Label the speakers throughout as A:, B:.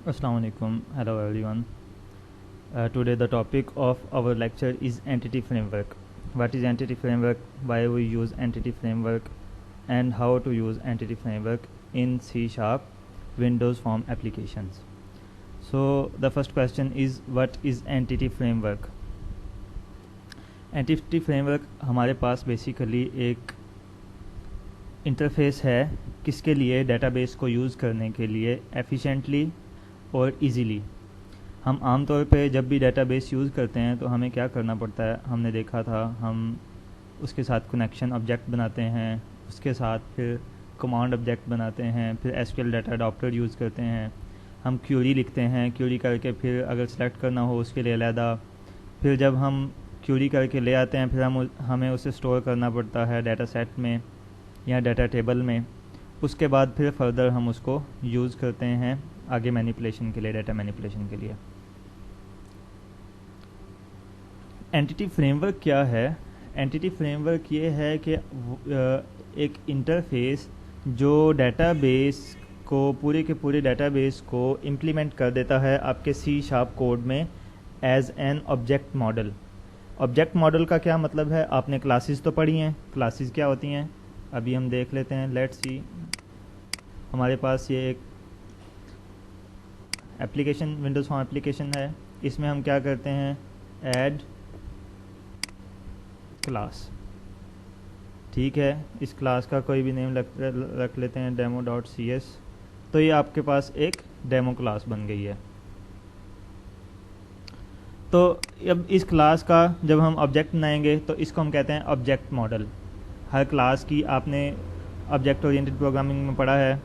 A: Assalamu alaikum. Hello everyone. Today the topic of our lecture is entity framework. What is entity framework? Why we use entity framework? And how to use entity framework in C# Windows Form applications. So the first question is, what is entity framework? Entity framework हमारे पास basically एक interface है किसके लिए, database को use करने के लिए efficiently और इजीली। हम आमतौर पे जब भी डेटाबेस यूज़ करते हैं तो हमें क्या करना पड़ता है, हमने देखा था, हम उसके साथ कनेक्शन ऑब्जेक्ट बनाते हैं, उसके साथ फिर कमांड ऑब्जेक्ट बनाते हैं, फिर एसक्यूएल डाटा अडॉप्टर यूज़ करते हैं, हम क्यूरी लिखते हैं, क्यूरी करके फिर अगर सेलेक्ट करना हो उसके लिए अलहदा, फिर जब हम क्यूरी करके ले आते हैं फिर हमें उसे स्टोर करना पड़ता है डाटा सेट में या डाटा टेबल में। उसके बाद फिर फर्दर हम उसको यूज़ करते हैं आगे मैनिपुलेशन के लिए, डाटा मैनिपुलेशन के लिए। एंटिटी फ्रेमवर्क क्या है? एंटिटी फ्रेमवर्क ये है कि एक इंटरफेस जो डेटाबेस को, पूरे के पूरे डेटाबेस को इम्प्लीमेंट कर देता है आपके C# कोड में as an object model. Object model का क्या मतलब है? आपने क्लासेस तो पढ़ी हैं, क्लासेस क्या होती हैं अभी हम देख लेते हैं। लेट्स सी, हमारे पास ये एक एप्लीकेशन, विंडोज़ फॉर्म एप्लीकेशन है। इसमें हम क्या करते हैं, ऐड क्लास, ठीक है। इस क्लास का कोई भी नेम रख लेते हैं, demo.cs। तो ये आपके पास एक डेमो क्लास बन गई है। तो अब इस क्लास का जब हम ऑब्जेक्ट बनाएंगे तो इसको हम कहते हैं ऑब्जेक्ट मॉडल। हर क्लास की आपने ऑब्जेक्ट ओरिएंटेड प्रोग्रामिंग में पढ़ा है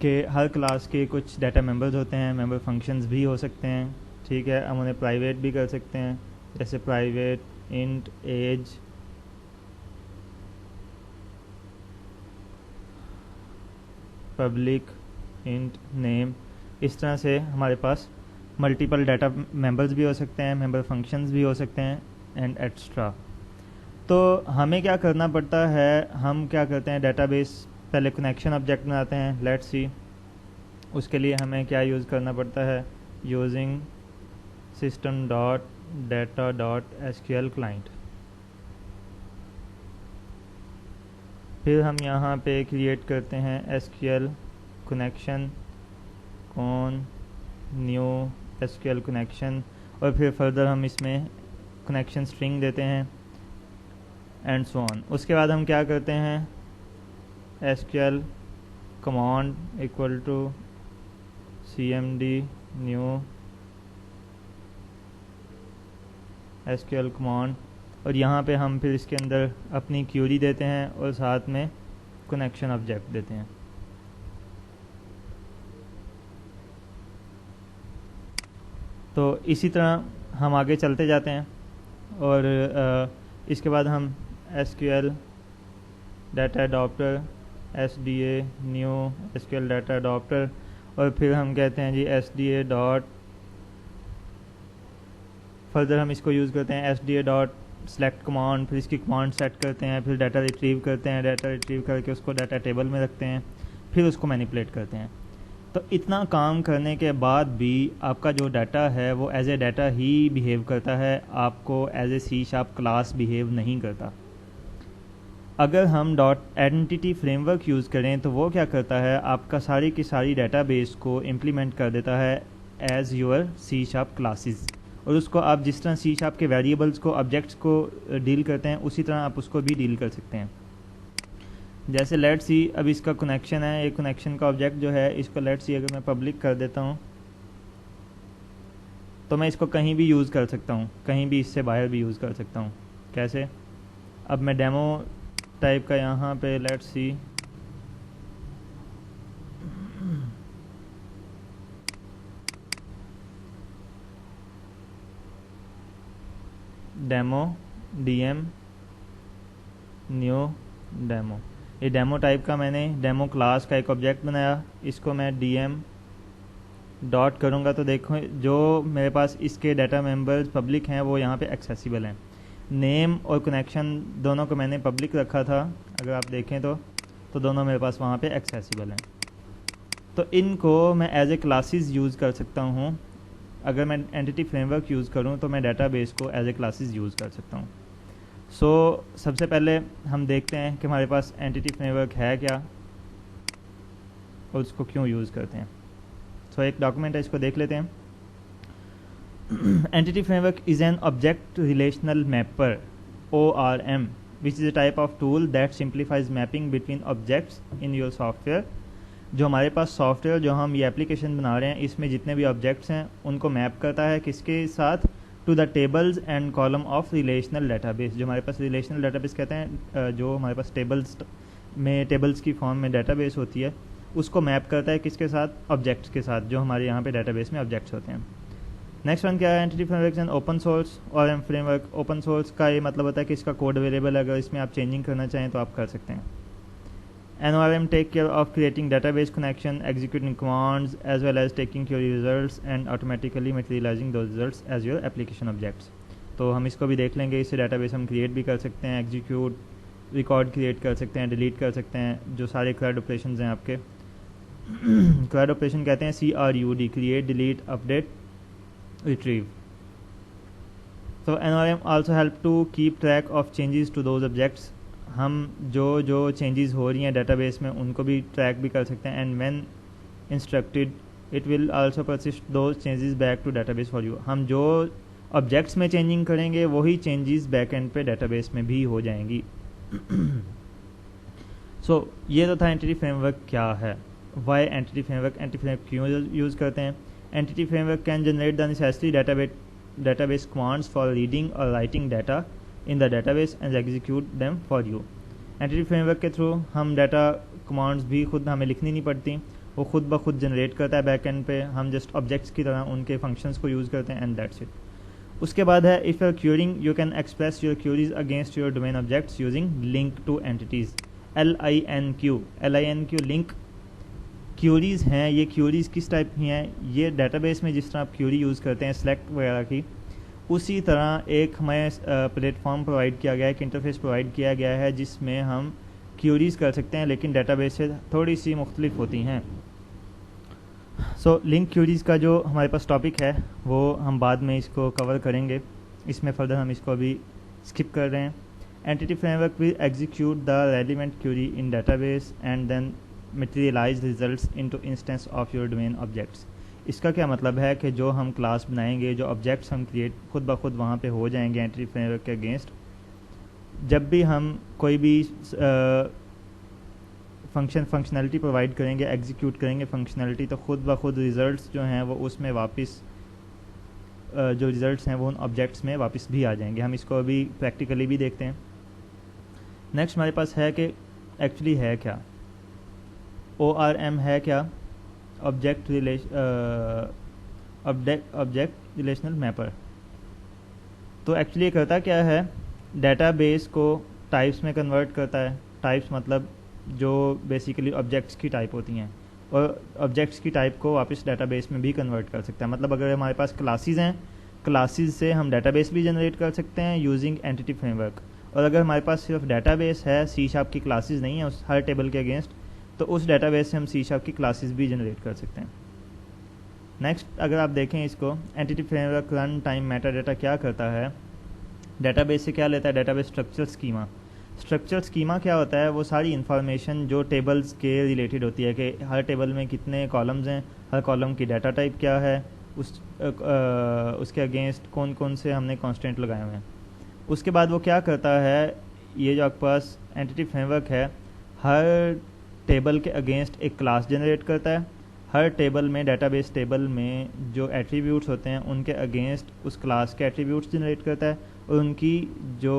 A: कि हर क्लास के कुछ डाटा मेंबर्स होते हैं, मेंबर फंक्शंस भी हो सकते हैं, ठीक है। हम उन्हें प्राइवेट भी कर सकते हैं, जैसे private int age, public int name. इस तरह से हमारे पास मल्टीपल डाटा मेंबर्स भी हो सकते हैं, मेंबर फंक्शंस भी हो सकते हैं एंड एक्स्ट्रा। तो हमें क्या करना पड़ता है, हम क्या करते हैं, डेटाबेस पहले कनेक्शन ऑब्जेक्ट बनाते हैं। लेट्स सी, उसके लिए हमें क्या यूज़ करना पड़ता है, यूजिंग system.data.sql क्लाइंट। फिर हम यहाँ पे क्रिएट करते हैं SQL कनेक्शन, कौन न्यू SQL कनेक्शन, और फिर फर्दर हम इसमें कनेक्शन स्ट्रिंग देते हैं एंड सो ऑन। उसके बाद हम क्या करते हैं, SQL command equal to cmd new SQL command, और यहाँ पे हम फिर इसके अंदर अपनी क्यूरी देते हैं और साथ में कनेक्शन ऑब्जेक्ट देते हैं। तो इसी तरह हम आगे चलते जाते हैं और इसके बाद हम SQL data adopter, SDA new SQL data adopter, और फिर हम कहते हैं जी SDA डॉट, फर्दर हम इसको यूज़ करते हैं SDA डॉट सेलेक्ट कमांड, फिर इसकी कमांड सेट करते हैं, फिर डाटा रिट्रीव करते हैं, डाटा रिट्रीव करके उसको डाटा टेबल में रखते हैं, फिर उसको मैनिपुलेट करते हैं। तो इतना काम करने के बाद भी आपका जो डाटा है वो एज ए डाटा ही बिहेव करता है, आपको as a C# class behave नहीं करता। अगर हम एंटिटी फ्रेमवर्क यूज़ करें तो वो क्या करता है, आपका सारी की सारी डाटाबेस को इम्प्लीमेंट कर देता है एज योर C# क्लासेस, और उसको आप जिस तरह C# के वेरिएबल्स को, ऑब्जेक्ट्स को डील करते हैं उसी तरह आप उसको भी डील कर सकते हैं। जैसे लेट्स सी, अब इसका कनेक्शन है, एक कनेक्शन का ऑब्जेक्ट जो है, इसको लेट्स सी अगर मैं पब्लिक कर देता हूँ तो मैं इसको कहीं भी यूज़ कर सकता हूँ, कहीं भी इससे बाहर भी यूज़ कर सकता हूँ। कैसे? अब मैं डेमो टाइप का यहाँ पे let's see demo DM new demo, ये डेमो टाइप का मैंने डेमो क्लास का एक ऑब्जेक्ट बनाया। इसको मैं DM डॉट करूँगा तो देखो जो मेरे पास इसके डाटा मेंबर्स पब्लिक हैं वो यहाँ पे एक्सेसिबल हैं। नेम और कनेक्शन दोनों को मैंने पब्लिक रखा था, अगर आप देखें तो दोनों मेरे पास वहाँ पे एक्सेसिबल हैं। तो इनको मैं एज ए क्लासेस यूज़ कर सकता हूँ। अगर मैं एंटिटी फ्रेमवर्क यूज़ करूँ तो मैं डाटाबेस को एज ए क्लासेस यूज़ कर सकता हूँ। सो सबसे पहले हम देखते हैं कि हमारे पास एंटिटी फ्रेमवर्क है क्या और उसको क्यों यूज़ करते हैं। सो एक डॉक्यूमेंट है, इसको देख लेते हैं। Entity framework is an object relational mapper ORM which is a type of tool that simplifies mapping between objects in your software। जो हमारे पास सॉफ्टवेयर जो हम ये एप्लीकेशन बना रहे हैं इसमें जितने भी ऑब्जेक्ट्स हैं उनको मैप करता है किसके साथ, to the tables and column of relational database. जो हमारे पास रिलेशनल डाटाबेस कहते हैं, जो हमारे पास टेबल्स की फॉर्म में डाटाबेस होती है उसको मैप करता है किसके साथ, ऑब्जेक्ट्स के साथ, जो हमारे यहाँ पे डाटाबेस में ऑब्जेक्ट्स होते हैं। नेक्स्ट वन क्या है, entity framework and open source और एम फ्रेमवर्क। ओपन सोर्स का ये मतलब होता है कि इसका कोड अवेलेबल है, अगर इसमें आप चेंजिंग करना चाहें तो आप कर सकते हैं। NORM take care of creating database connection, executing commands, as well as taking your results and automatically materializing those results as your application objects। तो हम इसको भी देख लेंगे। इससे database हम create भी कर सकते हैं, execute, record create कर सकते हैं, delete कर सकते हैं, जो सारे CRUD operations हैं आपके। CRUD operation कहते हैं CRUD, create, delete, update, retrieve। So NORM also help to keep track of changes to those objects। हम जो चेंजेस हो रही हैं डेटाबेस में उनको भी ट्रैक भी कर सकते हैं। And when instructed it will also persist those changes back to database for you. हम जो ऑब्जेक्ट्स में चेंजिंग करेंगे वही चेंजेस बैक एंड पे डेटाबेस में भी हो जाएंगी। सो ये तो था एंटिटी फ्रेमवर्क क्या है, वाई एंटिटी फ्रेमवर्क क्यों यूज़ करते हैं। Entity framework can generate the necessary database commands for reading or writing data in the database and execute them for you। Entity framework के थ्रू हम डाटा कमांड्स भी खुद हमें लिखनी नहीं पड़ती, वो खुद ब खुद जनरेट करता है बैक एंड पे। हम जस्ट ऑब्जेक्ट्स की तरह उनके फंक्शंस को यूज़ करते हैं एंड दैट्स इट। उसके बाद है if you're querying you can express your queries against your domain objects using LINQ to entities. LINQ LINQ queries हैं। ये क्यूरीज़ किस टाइप की हैं, ये डेटाबेस में जिस तरह आप क्यूरी यूज़ करते हैं सेलेक्ट वगैरह की, उसी तरह एक हमें प्लेटफॉर्म प्रोवाइड किया गया है, एक इंटरफेस प्रोवाइड किया गया है जिसमें हम क्यूरीज़ कर सकते हैं, लेकिन डेटाबेस से थोड़ी सी मुख्तलिफ होती हैं। सो लिंक क्यूरीज़ का जो हमारे पास टॉपिक है वो हम बाद में इसको कवर करेंगे, इसमें फर्दर हम इसको अभी स्किप कर रहे हैं। Entity framework will execute the relevant query in database and then materialise results into instance of your domain objects. इसका क्या मतलब है कि जो हम क्लास बनाएंगे, जो ऑब्जेक्ट्स हम क्रिएट खुद ब खुद वहाँ पे हो जाएंगे एंटिटी फ्रेमवर्क के अगेंस्ट। जब भी हम कोई भी फंक्शनैलिटी प्रोवाइड करेंगे, एग्जीक्यूट करेंगे फंक्शनैलिटी, तो खुद ब खुद रिजल्ट्स जो हैं वो उसमें वापस जो रिजल्ट्स हैं वो उन ऑब्जेक्ट्स में वापस भी आ जाएंगे। हम इसको अभी प्रैक्टिकली भी देखते हैं। नेक्स्ट हमारे पास है कि एक्चुअली है क्या, ORM है क्या, ऑब्जेक्ट रिलेशनल मैपर। तो एक्चुअली ये करता क्या है, डेटाबेस को टाइप्स में कन्वर्ट करता है। टाइप्स मतलब जो बेसिकली ऑब्जेक्ट्स की टाइप होती हैं, और ऑब्जेक्ट्स की टाइप को वापस डेटाबेस में भी कन्वर्ट कर सकता है। मतलब अगर हमारे पास क्लासेस हैं, क्लासेस से हम डेटाबेस भी जनरेट कर सकते हैं यूजिंग एंटिटी फ्रेमवर्क। और अगर हमारे पास सिर्फ डेटाबेस है, C# की क्लासेस नहीं है उस हर टेबल के अगेंस्ट, तो उस डेटाबेस से हम C# की क्लासेस भी जनरेट कर सकते हैं। नेक्स्ट अगर आप देखें इसको, entity framework run time metadata क्या करता है, डेटाबेस से क्या लेता है, database structure schema. Structure schema क्या होता है, वो सारी इन्फॉर्मेशन जो टेबल्स के रिलेटेड होती है कि हर टेबल में कितने कॉलम्स हैं, हर कॉलम की डाटा टाइप क्या है, उसके अगेंस्ट कौन कौन से हमने कॉन्स्टेंट लगाए हुए हैं। उसके बाद वो क्या करता है, ये जो आपके पास एंटिटी फ्रेमवर्क है, हर टेबल के अगेंस्ट एक क्लास जनरेट करता है। हर टेबल में, डेटाबेस टेबल में जो एट्रीब्यूट्स होते हैं उनके अगेंस्ट उस क्लास के एट्रीब्यूट्स जनरेट करता है, और उनकी जो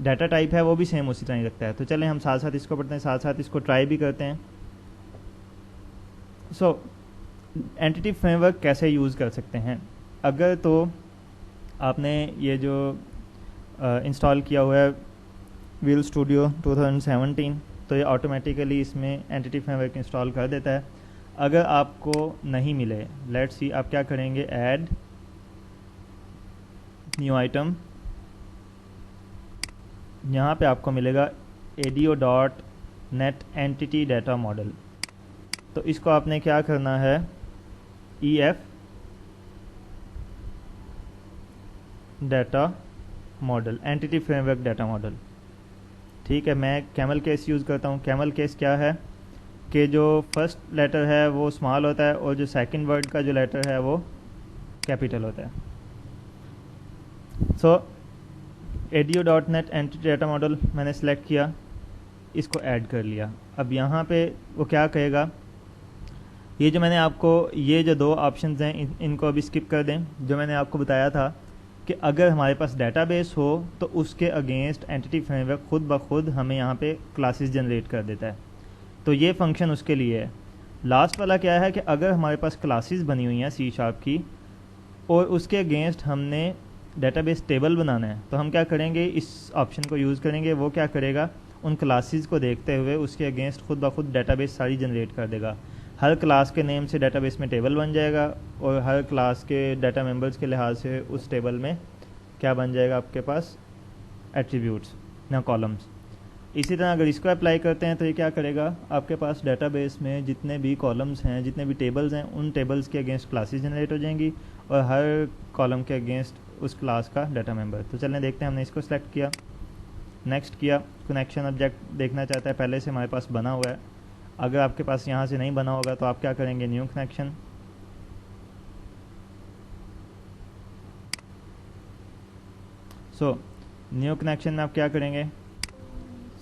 A: डाटा टाइप है वो भी सेम उसी तरह ही रखता है। तो चलें हम साथ साथ इसको पढ़ते हैं, साथ साथ इसको ट्राई भी करते हैं। सो एंटिटी फ्रेमवर्क कैसे यूज़ कर सकते हैं। अगर तो आपने ये जो इंस्टॉल किया हुआ है विजुअल स्टूडियो 2017, तो ये ऑटोमेटिकली इसमें एंटिटी फ्रेमवर्क इंस्टॉल कर देता है। अगर आपको नहीं मिले, लेट्स सी आप क्या करेंगे, ऐड न्यू आइटम, यहाँ पे आपको मिलेगा ADO.NET एंटिटी डाटा मॉडल। तो इसको आपने क्या करना है, EF data model, entity framework data model. ठीक है, मैं कैमल केस यूज़ करता हूँ। कैमल केस क्या है कि जो फर्स्ट लेटर है वो स्मॉल होता है और जो सेकंड वर्ड का जो लेटर है वो कैपिटल होता है। सो edu.net एंटिटी डाटा मॉडल मैंने सेलेक्ट किया, इसको ऐड कर लिया। अब यहाँ पे वो क्या कहेगा, ये जो मैंने आपको ये जो दो ऑप्शंस हैं इनको अभी स्किप कर दें। जो मैंने आपको बताया था कि अगर हमारे पास डेटाबेस हो तो उसके अगेंस्ट एंटिटी फ्रेमवर्क खुद ब खुद हमें यहाँ पे क्लासेस जनरेट कर देता है, तो ये फंक्शन उसके लिए है। लास्ट वाला क्या है कि अगर हमारे पास क्लासेस बनी हुई हैं C# की और उसके अगेंस्ट हमने डेटाबेस टेबल बनाना है, तो हम क्या करेंगे, इस ऑप्शन को यूज़ करेंगे। वो क्या करेगा, उन क्लासेस को देखते हुए उसके अगेंस्ट खुद ब खुद डेटाबेस सारी जनरेट कर देगा। हर क्लास के नेम से डेटाबेस में टेबल बन जाएगा और हर क्लास के डाटा मेंबर्स के लिहाज से उस टेबल में क्या बन जाएगा, आपके पास एट्रीब्यूट्स ना कॉलम्स। इसी तरह अगर इसको अप्लाई करते हैं तो ये क्या करेगा, आपके पास डेटाबेस में जितने भी कॉलम्स हैं, जितने भी टेबल्स हैं, उन टेबल्स के अगेंस्ट क्लासेस जनरेट हो जाएंगी और हर कॉलम के अगेंस्ट उस क्लास का डाटा मेंबर। तो चलें देखते हैं, हमने इसको सेलेक्ट किया, नेक्स्ट किया। कनेक्शन ऑब्जेक्ट देखना चाहता है, पहले से हमारे पास बना हुआ है। अगर आपके पास यहाँ से नहीं बना होगा तो आप क्या करेंगे, new connection. So new connection में आप क्या करेंगे,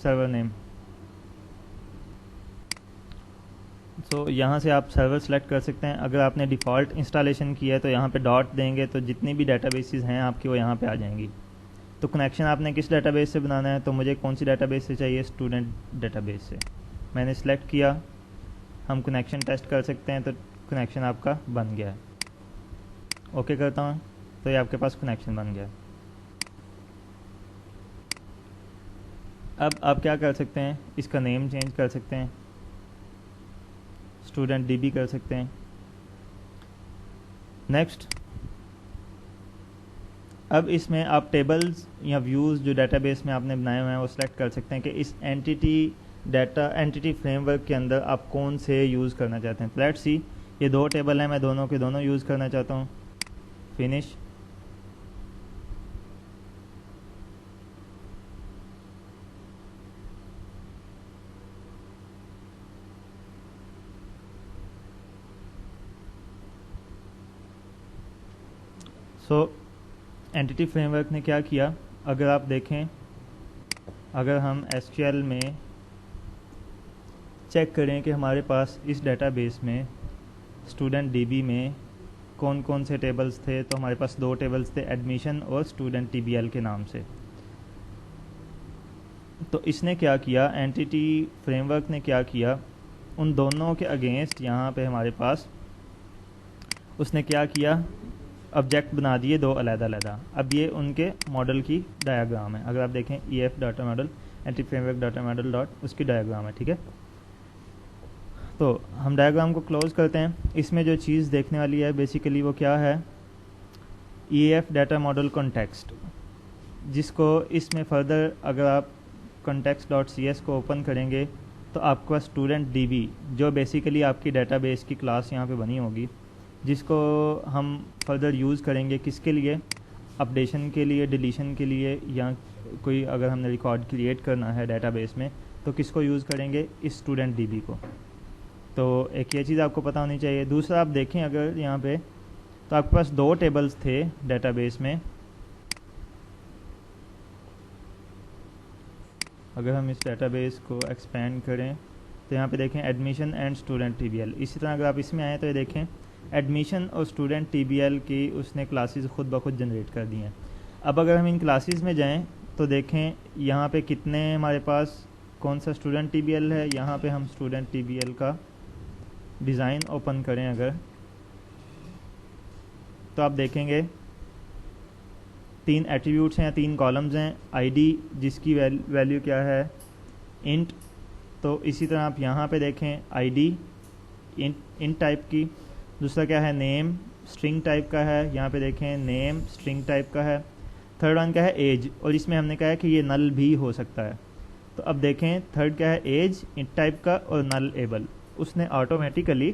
A: सर्वर नेम। सो यहाँ से आप सर्वर सेलेक्ट कर सकते हैं। अगर आपने डिफ़ॉल्ट इंस्टॉलेशन किया है तो यहाँ पे डॉट देंगे तो जितनी भी डेटाबेसेस हैं आपकी वो यहाँ पे आ जाएंगी। तो कनेक्शन आपने किस डेटाबेस से बनाना है, तो मुझे कौन सी डेटाबेस से चाहिए, स्टूडेंट डेटाबेस से। मैंने सेलेक्ट किया, हम कनेक्शन टेस्ट कर सकते हैं। तो कनेक्शन आपका बन गया है। ओके करता हूँ तो ये आपके पास कनेक्शन बन गया। अब आप क्या कर सकते हैं, इसका नेम चेंज कर सकते हैं, स्टूडेंट DB कर सकते हैं। नेक्स्ट, अब इसमें आप टेबल्स या व्यूज़ जो डेटाबेस में आपने बनाए हुए हैं वो सिलेक्ट कर सकते हैं कि इस एंटिटी फ्रेमवर्क के अंदर आप कौन से यूज़ करना चाहते हैं। लेट्स सी, ये दो टेबल हैं, मैं दोनों के दोनों यूज़ करना चाहता हूँ। फिनिश। सो एंटिटी फ्रेमवर्क ने क्या किया, अगर आप देखें, अगर हम SQL में चेक करें कि हमारे पास इस डेटाबेस में स्टूडेंट DB में कौन कौन से टेबल्स थे, तो हमारे पास दो टेबल्स थे, एडमिशन और स्टूडेंट TBL के नाम से। तो इसने क्या किया, एंटिटी फ्रेमवर्क ने क्या किया, उन दोनों के अगेंस्ट यहाँ पे हमारे पास उसने क्या किया, ऑब्जेक्ट बना दिए दो अलग-अलग। अब ये उनके मॉडल की डायग्राम है। अगर आप देखें EF data model, entity framework data model dot, उसकी डायग्राम है। ठीक है, तो हम डायग्राम को क्लोज करते हैं। इसमें जो चीज़ देखने वाली है बेसिकली वो क्या है, EF डाटा मॉडल कॉन्टेक्स्ट, जिसको इसमें फर्दर अगर आप context.cs को ओपन करेंगे तो आपके पास स्टूडेंट DB, जो बेसिकली आपकी डेटाबेस की क्लास यहाँ पे बनी होगी, जिसको हम फर्दर यूज़ करेंगे किसके लिए, अपडेशन के लिए, डिलीशन के लिए, या कोई अगर हमने रिकॉर्ड क्रिएट करना है डेटाबेस में तो किसको यूज़ करेंगे, इस स्टूडेंट DB को। तो एक ये चीज़ आपको पता होनी चाहिए। दूसरा, आप देखें अगर यहाँ पे, तो आपके पास दो टेबल्स थे डेटाबेस में। अगर हम इस डेटाबेस को एक्सपेंड करें तो यहाँ पे देखें एडमिशन एंड स्टूडेंट TBL। इसी तरह अगर आप इसमें आएँ तो ये देखें एडमिशन और स्टूडेंट TBL की उसने क्लासेस खुद ब खुद जनरेट कर दी हैं। अब अगर हम इन क्लासेस में जाएं तो देखें यहाँ पे कितने हमारे पास कौन सा स्टूडेंट TBL है। यहाँ पे हम स्टूडेंट TBL का डिज़ाइन ओपन करें अगर, तो आप देखेंगे तीन एट्रीब्यूट्स हैं, तीन कॉलम्स हैं। ID जिसकी वैल्यू क्या है, इंट। तो इसी तरह आप यहाँ पे देखें ID इंट टाइप की। दूसरा क्या है, नेम स्ट्रिंग टाइप का है, यहाँ पे देखें नेम स्ट्रिंग टाइप का है। थर्ड वन क्या है, एज, और इसमें हमने कहा है कि ये नल भी हो सकता है। तो अब देखें थर्ड क्या है, एज इंट टाइप का और नल एबल। उसने ऑटोमेटिकली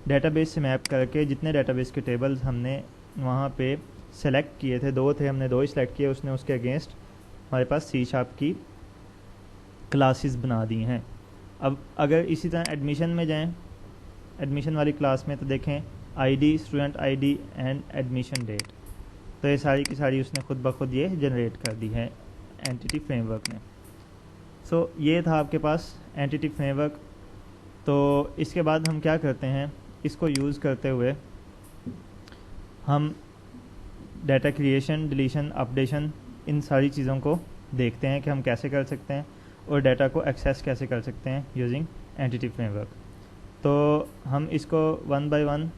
A: डेटाबेस से मैप करके जितने डेटाबेस के टेबल्स हमने वहाँ पे सेलेक्ट किए थे, 2 थे, हमने 2 ही सेलेक्ट किए, उसने उसके अगेंस्ट हमारे पास सी शार्प की क्लासेस बना दी हैं। अब अगर इसी तरह एडमिशन में जाएं, एडमिशन वाली क्लास में तो देखें ID, student ID and admission date, तो ये सारी की सारी उसने खुद ब खुद ये जनरेट कर दी है एंटिटी फ्रेमवर्क ने। सो ये था आपके पास एंटिटी फ्रेमवर्क। तो इसके बाद हम क्या करते हैं, इसको यूज़ करते हुए हम डाटा क्रिएशन, डिलीशन, अपडेशन, इन सारी चीज़ों को देखते हैं कि हम कैसे कर सकते हैं और डाटा को एक्सेस कैसे कर सकते हैं यूजिंग एंटिटी फ्रेमवर्क। तो हम इसको वन बाय वन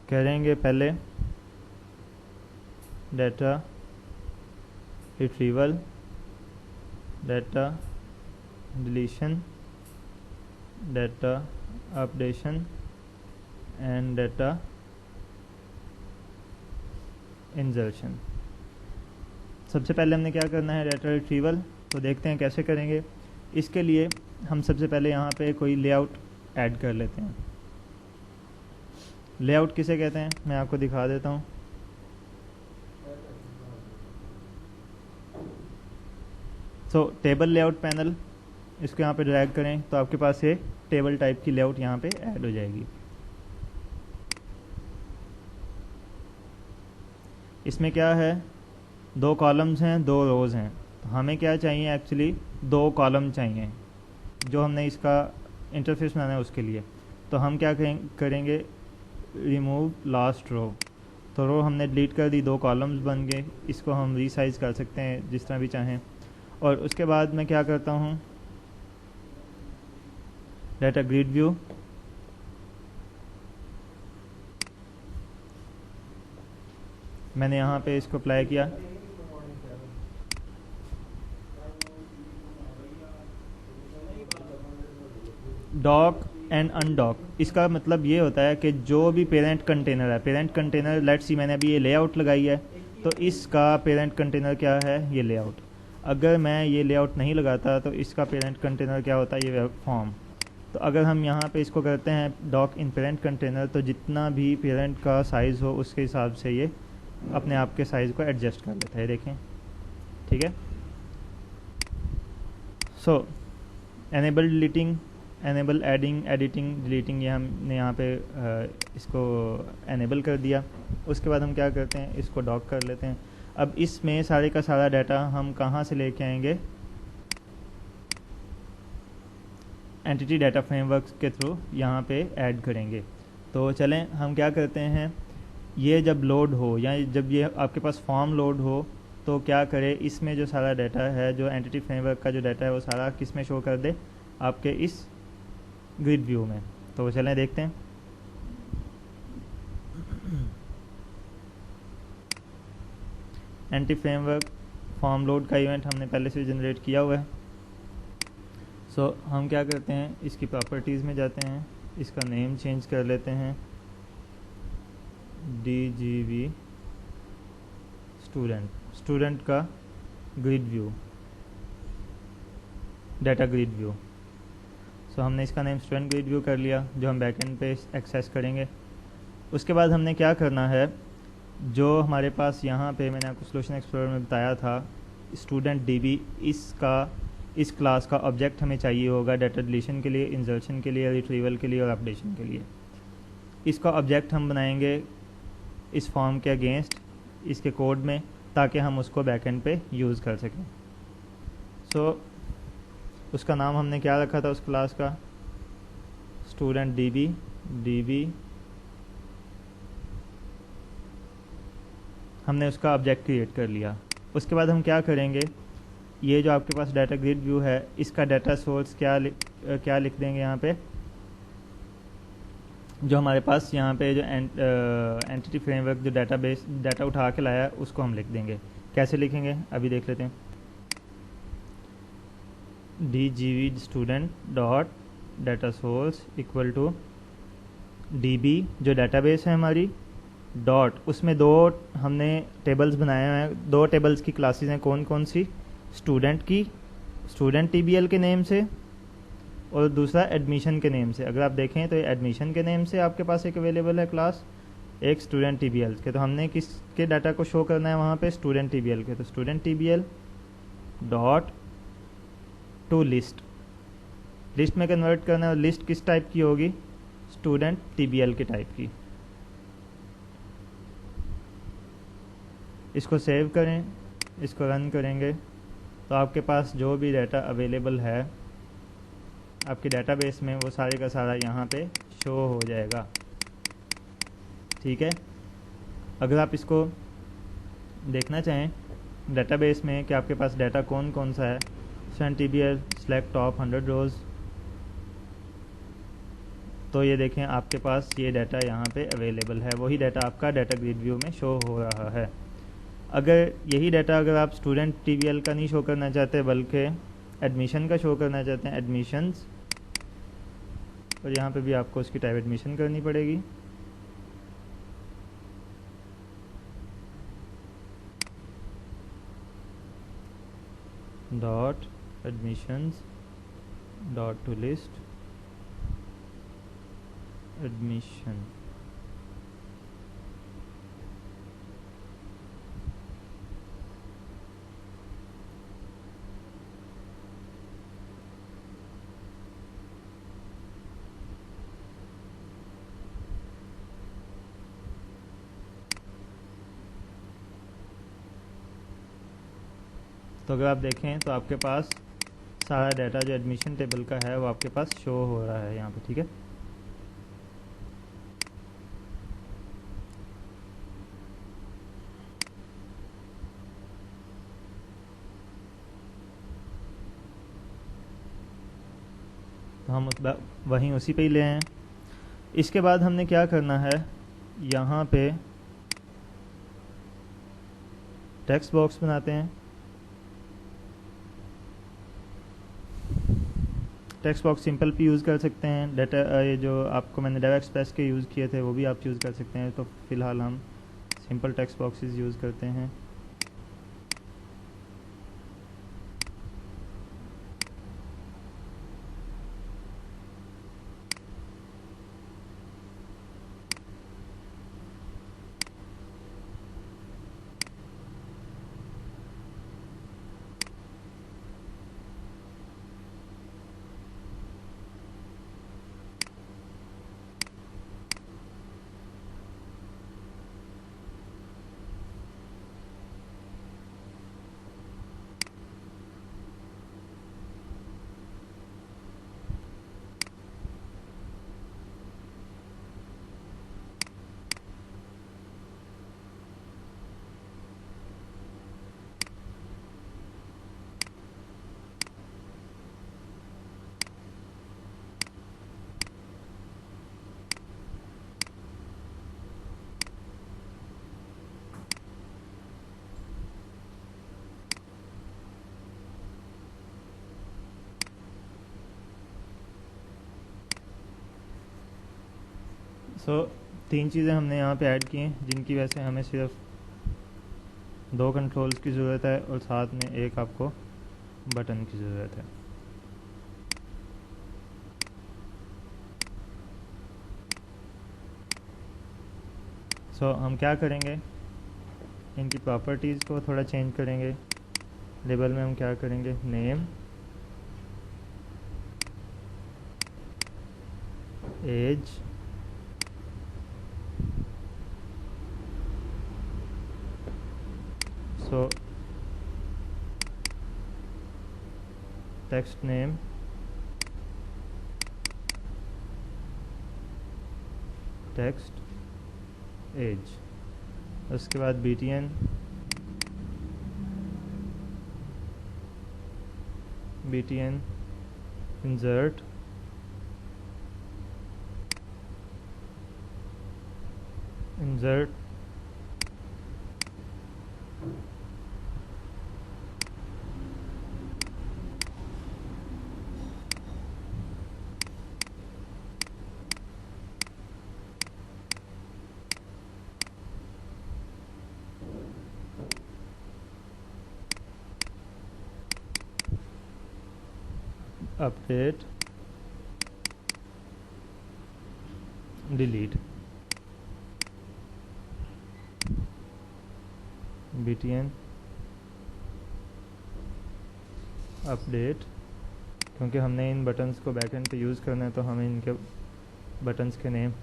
A: करेंगे। पहले data retrieval, data deletion, data updation and data insertion. सबसे पहले हमने क्या करना है, डाटा रिट्रीवल। तो देखते हैं कैसे करेंगे। इसके लिए हम सबसे पहले यहाँ पे कोई लेआउट ऐड कर लेते हैं। लेआउट किसे कहते हैं मैं आपको दिखा देता हूँ। सो टेबल लेआउट पैनल, इसको यहाँ पे ड्रैग करें तो आपके पास ये टेबल टाइप की लेआउट यहाँ पे ऐड हो जाएगी। इसमें क्या है, 2 कॉलम्स हैं, 2 रोज़ हैं। तो हमें क्या चाहिए, एक्चुअली 2 कॉलम चाहिए जो हमने इसका इंटरफेस बनाना है उसके लिए। तो हम क्या करेंगे, रिमूव लास्ट रो। तो रो हमने डिलीट कर दी, 2 कॉलम्स बन गए। इसको हम रीसाइज कर सकते हैं जिस तरह भी चाहें। और उसके बाद मैं क्या करता हूँ, डाटा ग्रिड व्यू, मैंने यहाँ पे इसको अप्लाई किया। डॉक एंड अनडॉक, इसका मतलब ये होता है कि जो भी पेरेंट कंटेनर है, पेरेंट कंटेनर लेट्स सी मैंने अभी ये लेआउट लगाई है, तो इसका पेरेंट कंटेनर क्या है, ये लेआउट। अगर मैं ये लेआउट नहीं लगाता तो इसका पेरेंट कंटेनर क्या होता है, ये वेब फॉर्म। तो अगर हम यहाँ पे इसको करते हैं डॉक इन पेरेंट कंटेनर, तो जितना भी पेरेंट का साइज़ हो उसके हिसाब से ये अपने आप के साइज़ को एडजस्ट कर लेता है, देखें, ठीक है। So enable deleting, enable adding, editing, deleting, ये हमने यहाँ पे इसको एनेबल कर दिया। उसके बाद हम क्या करते हैं, इसको डॉक कर लेते हैं। अब इसमें सारे का सारा डाटा हम कहाँ से लेके आएंगे, एंटिटी डाटा फ्रेमवर्क के थ्रू यहाँ पे ऐड करेंगे। तो चलें हम क्या करते हैं, ये जब लोड हो या जब ये आपके पास फॉर्म लोड हो तो क्या करे, इसमें जो सारा डाटा है, जो एंटिटी फ्रेमवर्क का जो डाटा है वो सारा किस में शो कर दे, आपके इस ग्रिड व्यू में। तो चलें देखते हैं। एंटिटी फ्रेमवर्क फॉर्म लोड का इवेंट हमने पहले से जनरेट किया हुआ है। सो हम क्या करते हैं, इसकी प्रॉपर्टीज़ में जाते हैं, इसका नेम चेंज कर लेते हैं, DGV स्टूडेंट, स्टूडेंट का grid view, data grid view. So हमने इसका नेम स्टूडेंट ग्रिड व्यू कर लिया, जो हम बैकएंड पे एक्सेस करेंगे। उसके बाद हमने क्या करना है, जो हमारे पास यहाँ पे मैंने आपको सॉल्यूशन एक्सप्लोरर में बताया था, स्टूडेंट DB, इसका इस क्लास का ऑब्जेक्ट हमें चाहिए होगा डाटा डिलीशन के लिए, इंसर्शन के लिए, रिट्रीवल के लिए और अपडेशन के लिए। इसका ऑब्जेक्ट हम बनाएंगे इस फॉर्म के अगेंस्ट, इसके कोड में, ताकि हम उसको बैकएंड पे यूज़ कर सकें। सो उसका नाम हमने क्या रखा था उस क्लास का, स्टूडेंट DB हमने उसका ऑब्जेक्ट क्रिएट कर लिया। उसके बाद हम क्या करेंगे, ये जो आपके पास डाटा ग्रिड व्यू है, इसका डाटा सोर्स क्या लिख देंगे यहाँ पे, जो हमारे पास यहाँ पे जो एंटिटी फ्रेमवर्क जो डाटा उठा के लाया उसको हम लिख देंगे। कैसे लिखेंगे अभी देख लेते हैं। DGV student dot data source equal to DB जो डाटाबेस है हमारी, डॉट, उसमें 2 हमने टेबल्स बनाए हुए हैं, 2 टेबल्स की क्लासेस हैं, कौन कौन सी, स्टूडेंट की स्टूडेंट टीबीएल के नेम से और दूसरा एडमिशन के नेम से। अगर आप देखें तो ये एडमिशन के नेम से आपके पास एक अवेलेबल है क्लास, एक स्टूडेंट टीबीएल के। तो हमने किसके डाटा को शो करना है वहाँ पे, स्टूडेंट टीबीएल के। तो student TBL dot to list, list में कन्वर्ट करना है। और लिस्ट किस टाइप की होगी, स्टूडेंट टीबीएल के टाइप की। इसको सेव करें, इसको रन करेंगे तो आपके पास जो भी डाटा अवेलेबल है आपके डाटाबेस में वो सारे का सारा यहाँ पे शो हो जाएगा। ठीक है, अगर आप इसको देखना चाहें डाटाबेस में कि आपके पास डाटा कौन कौन सा है, स्टूडेंट टीबीएल सेलेक्ट टॉप 100 रोज, तो ये देखें आपके पास ये डाटा यहाँ पे अवेलेबल है। वही डाटा आपका डाटा ग्रिड व्यू में शो हो रहा है। अगर यही डाटा अगर आप स्टूडेंट टीबीएल का नहीं शो करना चाहते बल्कि एडमिशन का शो करना चाहते हैं, एडमिशन्स, और यहाँ पे भी आपको उसकी टाइप एडमिशन करनी पड़ेगी। Dot admissions dot to list admission. तो अगर आप देखें तो आपके पास सारा डाटा जो एडमिशन टेबल का है वो आपके पास शो हो रहा है यहाँ पे। ठीक है, तो हम वहीं उसी पे ही ले आए। इसके बाद हमने क्या करना है, यहाँ पे टेक्स्ट बॉक्स बनाते हैं। टेक्स्ट बॉक्स सिंपल भी यूज़ कर सकते हैं, डाटा ये जो आपको मैंने डाटा एक्सप्रेस के यूज़ किए थे वो भी आप यूज़ कर सकते हैं। तो फ़िलहाल हम सिंपल टेक्स्ट बॉक्सेस यूज़ करते हैं। तीन चीज़ें हमने यहाँ पे ऐड की हैं जिनकी वजह से हमें सिर्फ 2 कंट्रोल्स की ज़रूरत है और साथ में एक आपको बटन की ज़रूरत है। हम क्या करेंगे, इनकी प्रॉपर्टीज़ को थोड़ा चेंज करेंगे। लेबल में हम क्या करेंगे, name, age, text name, text age, उसके बाद btn, insert, update delete btn update, क्योंकि हमने इन बटन्स को बैकएंड पे यूज़ करना है तो हमें इनके बटन्स के नेम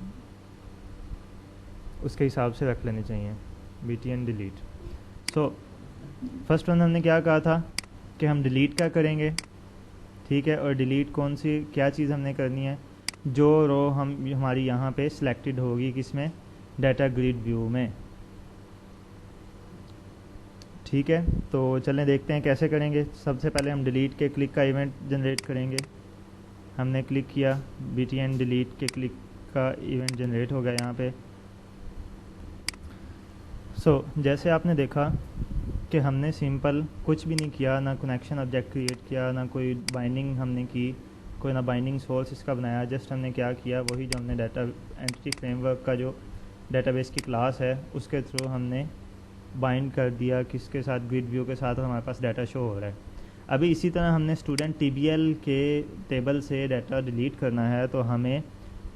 A: उसके हिसाब से रख लेने चाहिए। btn delete. So first one हमने क्या कहा था कि हम डिलीट क्या करेंगे, ठीक है। और डिलीट कौन सी क्या चीज़ हमने करनी है, जो रो हमारी यहाँ पे सिलेक्टेड होगी किसमें, डाटा ग्रिड व्यू में, ठीक है। तो चलें देखते हैं कैसे करेंगे। सबसे पहले हम डिलीट के क्लिक का इवेंट जनरेट करेंगे। हमने क्लिक किया, btn डिलीट के क्लिक का इवेंट जनरेट हो गया यहाँ पे। जैसे आपने देखा कि हमने सिंपल कुछ भी नहीं किया, ना कनेक्शन ऑब्जेक्ट क्रिएट किया, ना कोई बाइंडिंग हमने की, कोई ना बाइंडिंग सोर्स इसका बनाया। जस्ट हमने क्या किया, वही जो हमने डाटा एंटिटी फ्रेमवर्क का जो डेटाबेस की क्लास है उसके थ्रू हमने बाइंड कर दिया किसके साथ, ग्रिड व्यू के साथ, और हमारे पास डाटा शो हो रहा है। अभी इसी तरह हमने स्टूडेंट TBL के टेबल से डाटा डिलीट करना है तो हमें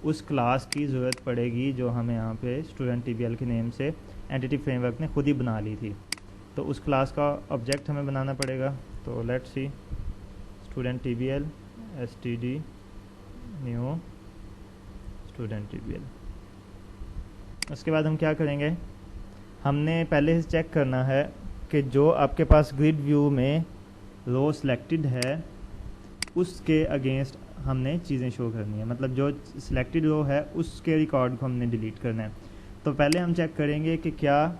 A: उस क्लास की ज़रूरत पड़ेगी जो हमें यहाँ पे स्टूडेंट TBL के नेम से एंटिटी फ्रेमवर्क ने खुद ही बना ली थी। तो उस क्लास का ऑब्जेक्ट हमें बनाना पड़ेगा। तो let's see student TBL std new student TBL। उसके बाद हम क्या करेंगे, हमने पहले से चेक करना है कि जो आपके पास ग्रिड व्यू में रो सिलेक्टेड है उसके अगेंस्ट हमने चीज़ें शो करनी है, मतलब जो सिलेक्टेड रो है उसके रिकॉर्ड को हमने डिलीट करना है। तो पहले हम चेक करेंगे कि क्या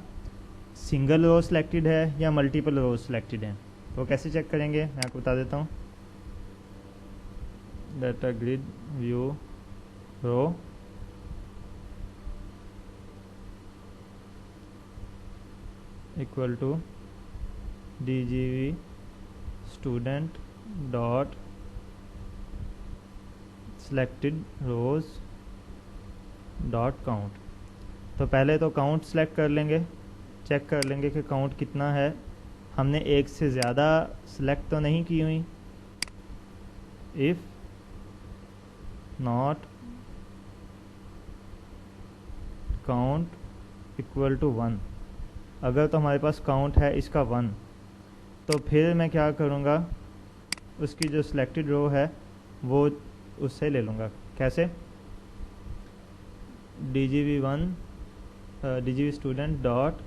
A: सिंगल रो सिलेक्टेड है या मल्टीपल रो सिलेक्टेड है। तो कैसे चेक करेंगे मैं आपको बता देता हूँ। Data grid view row equal to DGV student dot selected rows dot count. तो पहले तो काउंट सेलेक्ट कर लेंगे, चेक कर लेंगे कि काउंट कितना है। हमने एक से ज़्यादा सेलेक्ट तो नहीं की हुई। If not count equal to 1, अगर तो हमारे पास काउंट है इसका 1, तो फिर मैं क्या करूँगा, उसकी जो सिलेक्टेड रो है वो उससे ले लूँगा। कैसे, DGV स्टूडेंट डॉट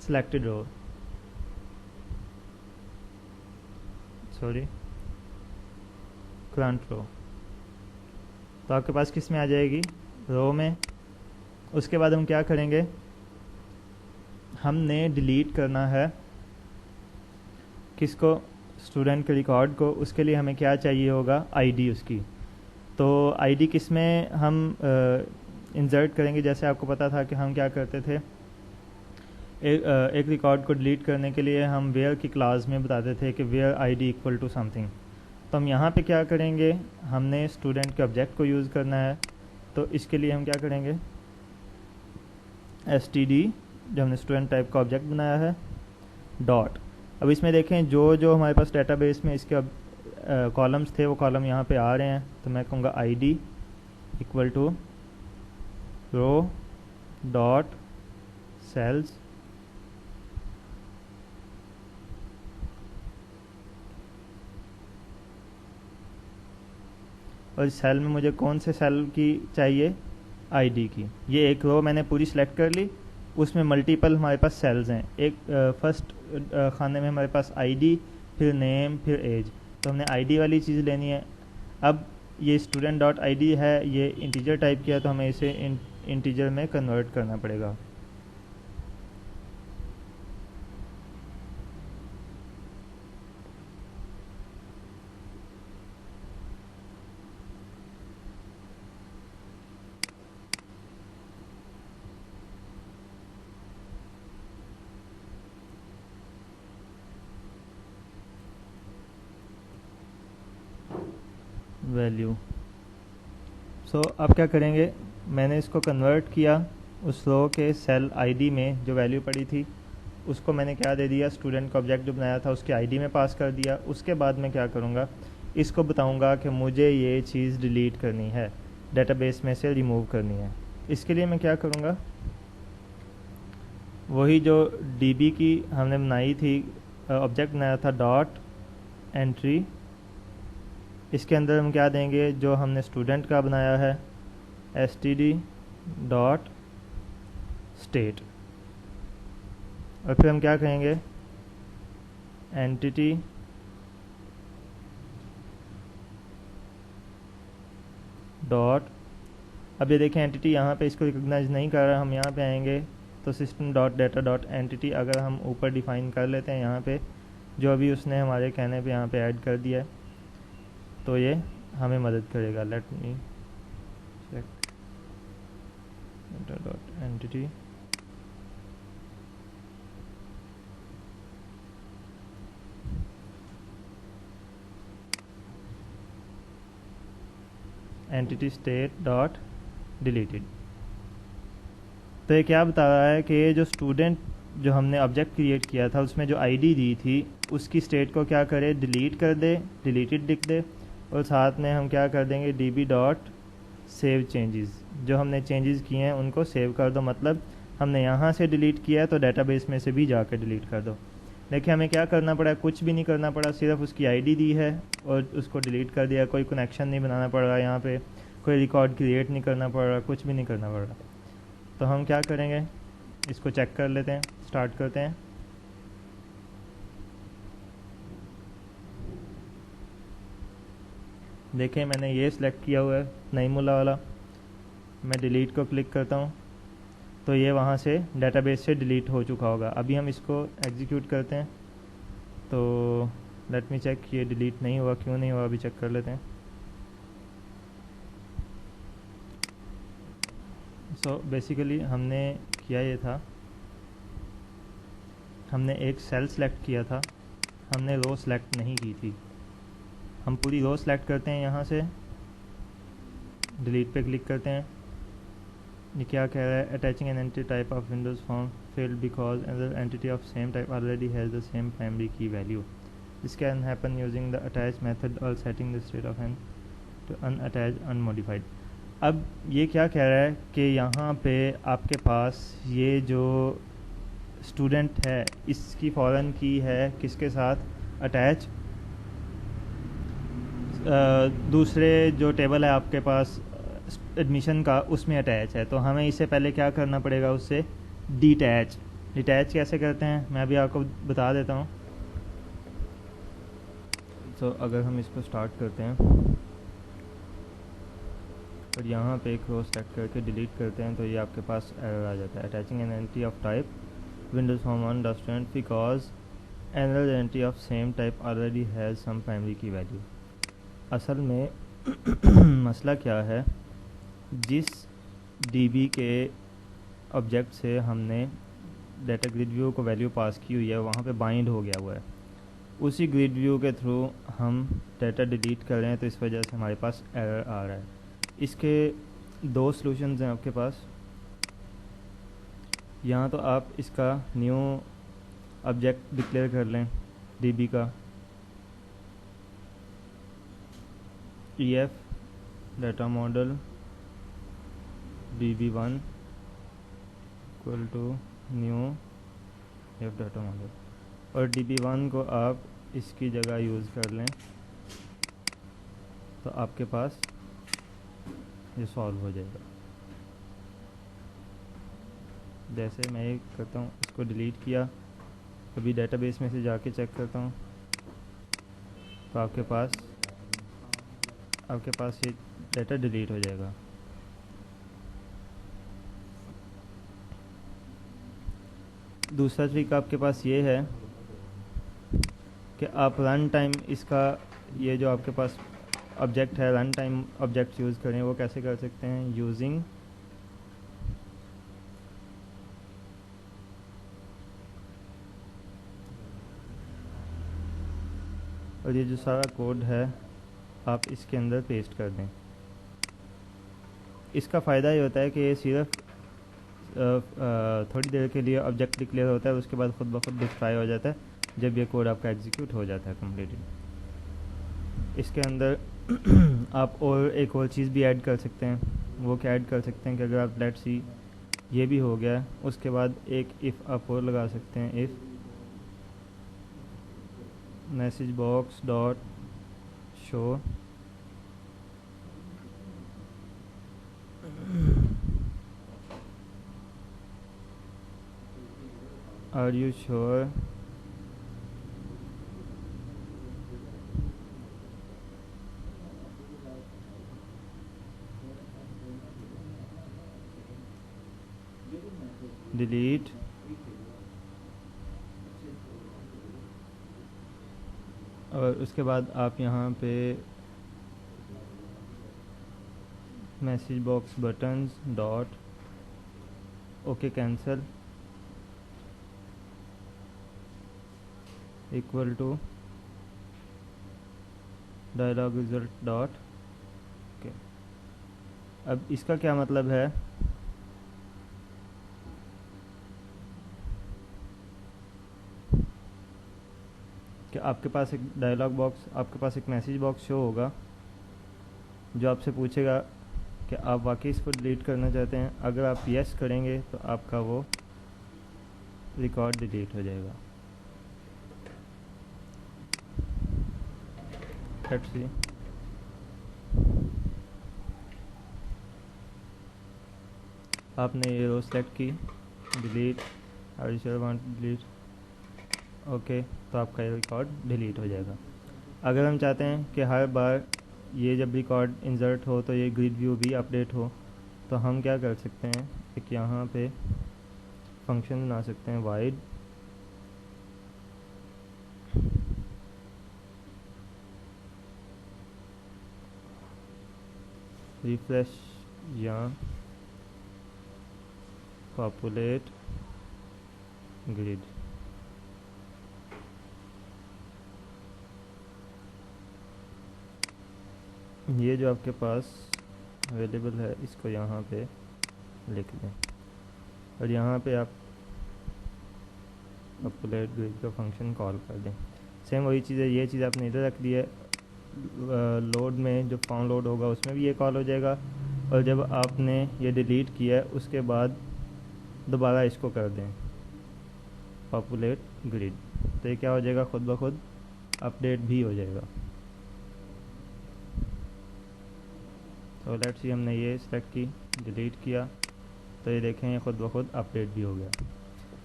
A: सिलेक्टेड रो, सॉरी करंट रो। तो आपके पास किस में आ जाएगी, रो में। उसके बाद हम क्या करेंगे, हमने डिलीट करना है किसको, स्टूडेंट के रिकॉर्ड को। उसके लिए हमें क्या चाहिए होगा, आईडी उसकी। तो आईडी किस में हम इंसर्ट करेंगे, जैसे आपको पता था कि हम क्या करते थे, एक रिकॉर्ड को डिलीट करने के लिए हम वेयर की क्लास में बताते थे कि where ID equal to something. तो हम यहाँ पे क्या करेंगे, हमने स्टूडेंट के ऑब्जेक्ट को यूज़ करना है। तो इसके लिए हम क्या करेंगे, std जो हमने स्टूडेंट टाइप का ऑब्जेक्ट बनाया है डॉट। अब इसमें देखें जो जो हमारे पास डेटाबेस में इसके कॉलम्स थे वो कॉलम यहाँ पे आ रहे हैं। तो मैं कहूँगा id equal to row dot cells और इस सेल में मुझे कौन से सेल की चाहिए, आईडी की। ये एक रो मैंने पूरी सेलेक्ट कर ली, उसमें मल्टीपल हमारे पास सेल्स हैं। एक फर्स्ट खाने में हमारे पास आईडी, फिर नेम, फिर एज। तो हमने आईडी वाली चीज़ लेनी है। अब ये स्टूडेंट डॉट आईडी है, ये इंटीजर टाइप किया तो हमें इसे इंटीजर में कन्वर्ट करना पड़ेगा। वैल्यू। सो अब क्या करेंगे, मैंने इसको कन्वर्ट किया उस रो के सेल आईडी में जो वैल्यू पड़ी थी उसको मैंने क्या दे दिया, स्टूडेंट का ऑब्जेक्ट जो बनाया था उसके आईडी में पास कर दिया। उसके बाद मैं क्या करूँगा, इसको बताऊँगा कि मुझे ये चीज़ डिलीट करनी है, डेटाबेस में से रिमूव करनी है। इसके लिए मैं क्या करूँगा, वही जो डीबी की हमने बनाई थी, ऑब्जेक्ट बनाया था डॉट एंट्री, इसके अंदर हम क्या देंगे, जो हमने स्टूडेंट का बनाया है std डॉट स्टेट, और फिर हम क्या कहेंगे, एंटिटी डॉट, अब ये देखें एंटिटी यहाँ पे इसको रिकॉग्नाइज नहीं कर रहा। हम यहाँ पे आएंगे तो system dot data dot entity अगर हम ऊपर डिफाइन कर लेते हैं यहाँ पे, जो अभी उसने हमारे कहने पे यहाँ पे ऐड कर दिया है, तो ये हमें मदद करेगा। Let me check data dot entity, entity state dot deleted. तो ये क्या बता रहा है कि ये जो स्टूडेंट जो हमने ऑब्जेक्ट क्रिएट किया था उसमें जो आईडी दी थी उसकी स्टेट को क्या करे, डिलीट कर दे, डिलीटेड लिख दे, और साथ में हम क्या कर देंगे, डीबी डॉट सेव चेंजेस, जो हमने चेंजेस किए हैं उनको सेव कर दो। मतलब हमने यहाँ से डिलीट किया है तो डेटाबेस में से भी जाकर डिलीट कर दो। देखिए हमें क्या करना पड़ा, कुछ भी नहीं करना पड़ा, सिर्फ उसकी आईडी दी है और उसको डिलीट कर दिया। कोई कनेक्शन नहीं बनाना पड़ रहा, यहाँ पे कोई रिकॉर्ड क्रिएट नहीं करना पड़ रहा, कुछ भी नहीं करना पड़ रहा। तो हम क्या करेंगे, इसको चेक कर लेते हैं, स्टार्ट करते हैं। देखें मैंने ये सिलेक्ट किया हुआ है नईमुल्ला वाला, मैं डिलीट को क्लिक करता हूँ तो ये वहाँ से डेटाबेस से डिलीट हो चुका होगा। अभी हम इसको एग्जीक्यूट करते हैं तो लेट मी चेक, ये डिलीट नहीं हुआ, क्यों नहीं हुआ अभी चेक कर लेते हैं। सो बेसिकली हमने किया ये था, हमने एक सेल सेलेक्ट किया था, हमने रो सेलेक्ट नहीं की थी। हम पूरी रो सेलेक्ट करते हैं, यहाँ से डिलीट पे क्लिक करते हैं। ये क्या कह रहा है, attaching an entity type of Windows form failed because another entity of same type already has the same primary key value. This can happen using the attach method or setting the state of an to unattach unmodified. अब ये क्या कह रहा है कि यहाँ पे आपके पास ये जो स्टूडेंट है इसकी फॉरेन की है किसके साथ अटैच, दूसरे जो टेबल है आपके पास एडमिशन का उसमें अटैच है। तो हमें इससे पहले क्या करना पड़ेगा, उससे डिटैच। डिटैच कैसे करते हैं मैं अभी आपको बता देता हूँ। तो अगर हम इसको स्टार्ट करते हैं और यहाँ पे एक रो सेलेक्ट करके डिलीट करते हैं तो ये आपके पास एरर आ जाता है, attaching an entity of type Windows form on the student because another entity of same type already has some primary key value. असल में मसला क्या है, जिस डीबी के ऑब्जेक्ट से हमने डाटा ग्रिड व्यू को वैल्यू पास की हुई है वहाँ पे बाइंड हो गया हुआ है, उसी ग्रिड व्यू के थ्रू हम डाटा डिलीट कर रहे हैं, तो इस वजह से हमारे पास एरर आ रहा है। इसके दो सॉल्यूशंस हैं आपके पास। यहाँ तो आप इसका न्यू ऑब्जेक्ट डिक्लेयर कर लें डीबी का, EF data model db1 equal to new EF data model, और db1 को आप इसकी जगह यूज़ कर लें तो आपके पास ये सॉल्व हो जाएगा। जैसे मैं ये करता हूँ, इसको डिलीट किया, अभी डेटाबेस में से जाके चेक करता हूँ तो आपके पास ये डाटा डिलीट हो जाएगा। दूसरा ट्रिक आपके पास ये है कि आप रन टाइम इसका, ये जो आपके पास ऑब्जेक्ट है रन टाइम ऑब्जेक्ट यूज़ करें। वो कैसे कर सकते हैं, यूजिंग और ये जो सारा कोड है आप इसके अंदर पेस्ट कर दें। इसका फ़ायदा ये होता है कि ये सिर्फ थोड़ी देर के लिए ऑब्जेक्ट डिक्लेयर होता है, उसके बाद खुद ब खुद डिस्ट्रॉय हो जाता है जब ये कोड आपका एग्जीक्यूट हो जाता है कम्प्लीटली। इसके अंदर आप और एक और चीज़ भी ऐड कर सकते हैं। वो क्या ऐड कर सकते हैं कि अगर आप लेट्स सी ये भी हो गया, उसके बाद एक इफ़ आप और लगा सकते हैं, if message box dot show are you sure delete और उसके बाद आप यहाँ पे message box buttons dot okay cancel equal to dialog result dot okay. अब इसका क्या मतलब है कि आपके पास एक डायलॉग बॉक्स, आपके पास एक मैसेज बॉक्स शो होगा जो आपसे पूछेगा कि आप वाकई इसको डिलीट करना चाहते हैं। अगर आप यस करेंगे तो आपका वो रिकॉर्ड डिलीट हो जाएगा। लेट्स सी, आपने ये रो सेलेक्ट की, delete, are you sure want delete, okay, तो आपका ये रिकॉर्ड डिलीट हो जाएगा। अगर हम चाहते हैं कि हर बार ये जब रिकॉर्ड इंसर्ट हो तो ये ग्रिड व्यू भी अपडेट हो, तो हम क्या कर सकते हैं, एक यहाँ पे फंक्शन बना सकते हैं वाइड रिफ्रेश या पॉपुलेट ग्रिड। ये जो आपके पास अवेलेबल है इसको यहाँ पे लिख दें और यहाँ पे आप पॉपुलेट ग्रिड का फंक्शन कॉल कर दें। सेम वही चीज़ है, ये चीज़ आपने इधर रख दी है। लोड में जो फॉर्म लोड होगा उसमें भी ये कॉल हो जाएगा, और जब आपने ये डिलीट किया है उसके बाद दोबारा इसको कर दें पॉपुलेट ग्रिड, तो ये क्या हो जाएगा, खुद ब खुद अपडेट भी हो जाएगा। तो लेट्स सी, हमने ये सेलेक्ट की, डिलीट किया, तो ये देखें ये खुद ब खुद अपडेट भी हो गया।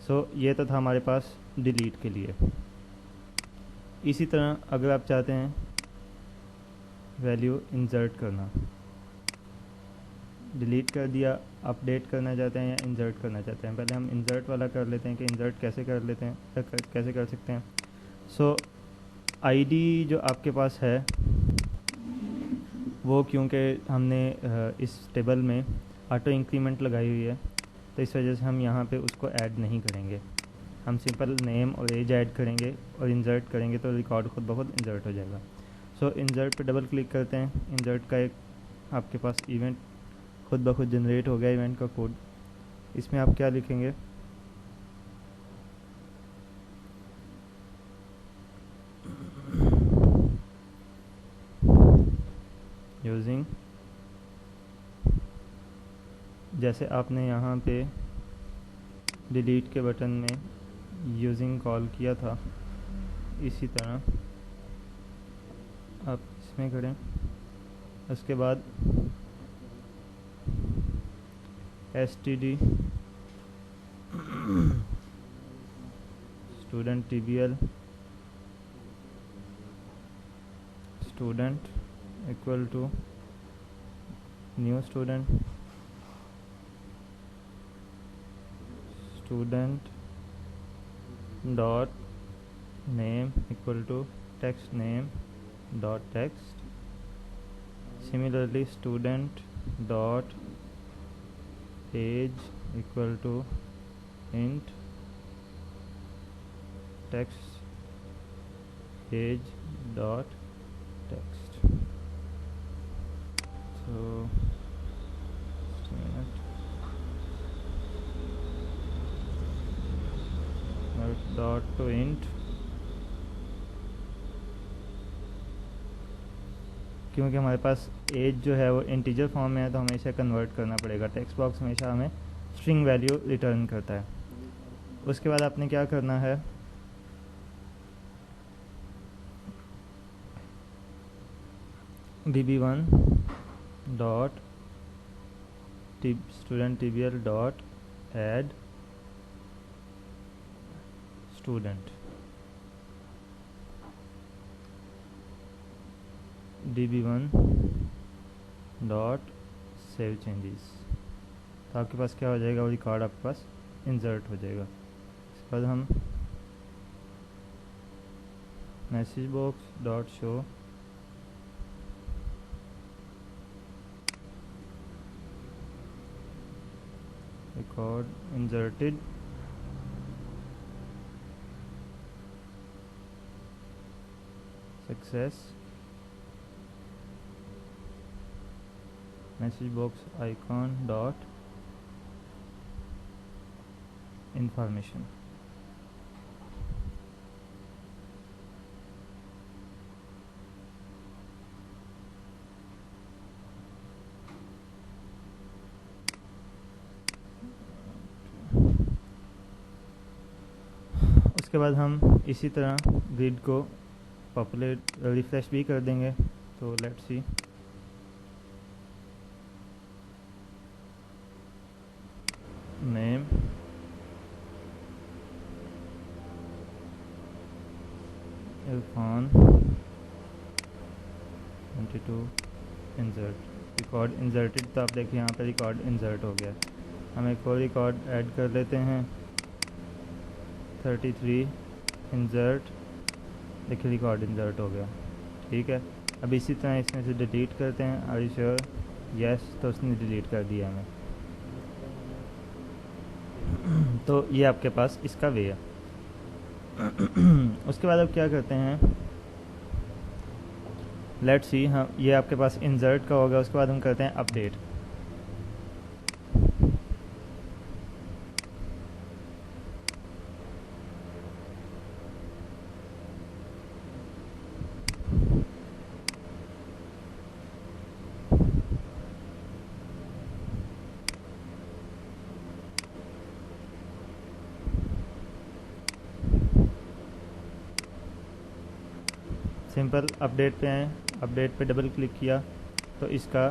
A: सो ये तो था हमारे पास डिलीट के लिए। इसी तरह अगर आप चाहते हैं वैल्यू इंसर्ट करना, डिलीट कर दिया, अपडेट करना चाहते हैं या इंसर्ट करना चाहते हैं, पहले हम इंसर्ट वाला कर लेते हैं कि इंसर्ट कैसे कर लेते हैं, कैसे कर सकते हैं। सो आईडी जो आपके पास है वो, क्योंकि हमने इस टेबल में ऑटो इंक्रीमेंट लगाई हुई है, तो इस वजह से हम यहाँ पे उसको ऐड नहीं करेंगे। हम सिंपल नेम और एज ऐड करेंगे और इंसर्ट करेंगे तो रिकॉर्ड खुद ब खुद इंसर्ट हो जाएगा। सो इंसर्ट पे डबल क्लिक करते हैं, इंसर्ट का एक आपके पास इवेंट खुद ब खुद जनरेट हो गया, इवेंट का कोड। इसमें आप क्या लिखेंगे, यूजिंग, जैसे आपने यहाँ पे डिलीट के बटन में यूजिंग कॉल किया था इसी तरह आप इसमें करें। उसके बाद std student tbl student equal to new student, student dot name equal to text name dot text. Similarly student dot age equal to int text age dot text. So dot to int, क्योंकि हमारे पास as जो है वो integer form में है तो हमें इसे कन्वर्ट करना पड़ेगा। टेक्स्ट बॉक्स हमेशा हमें स्ट्रिंग वैल्यू रिटर्न करता है। उसके बाद आपने क्या करना है, bb1 dot student tbl dot add student, db1 dot save changes, तो आपके पास क्या हो जाएगा, वो रिकॉर्ड आपके पास इंसर्ट हो जाएगा। इसके बाद हम message box dot show record inserted success message box icon dot information. उसके बाद हम इसी तरह ग्रिड को पॉपुलेट रिफ्रेश भी कर देंगे। तो let's see, name Irfan 22 insert, record inserted, तो आप देखिए यहाँ पे रिकॉर्ड इंसर्ट हो गया। हम एक और रिकॉर्ड ऐड कर लेते हैं 33 इंसर्ट, देखिए रिकॉर्ड इंसर्ट हो गया। ठीक है, अब इसी तरह इसमें से डिलीट करते हैं। Are you sure? यस, तो उसने डिलीट कर दिया हमें। तो ये आपके पास इसका वे है। उसके बाद अब क्या करते हैं, लेट्स सी, हम ये आपके पास इंसर्ट का होगा। उसके बाद हम करते हैं अपडेट। सिंपल अपडेट पे आए, अपडेट पे डबल क्लिक किया तो इसका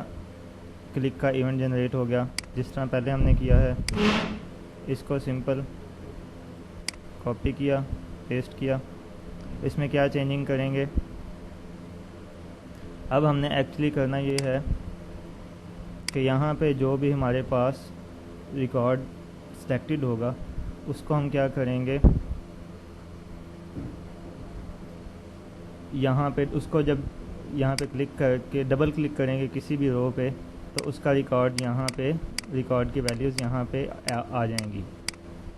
A: क्लिक का इवेंट जनरेट हो गया जिस तरह पहले हमने किया है। इसको सिंपल कॉपी किया, पेस्ट किया। इसमें क्या चेंजिंग करेंगे, अब हमने एक्चुअली करना ये है कि यहाँ पे जो भी हमारे पास रिकॉर्ड सिलेक्टेड होगा उसको हम क्या करेंगे, यहाँ पे उसको जब यहाँ पे क्लिक करके डबल क्लिक करेंगे किसी भी रो पे तो उसका रिकॉर्ड यहाँ पे, रिकॉर्ड की वैल्यूज़ यहाँ पे आ जाएंगी।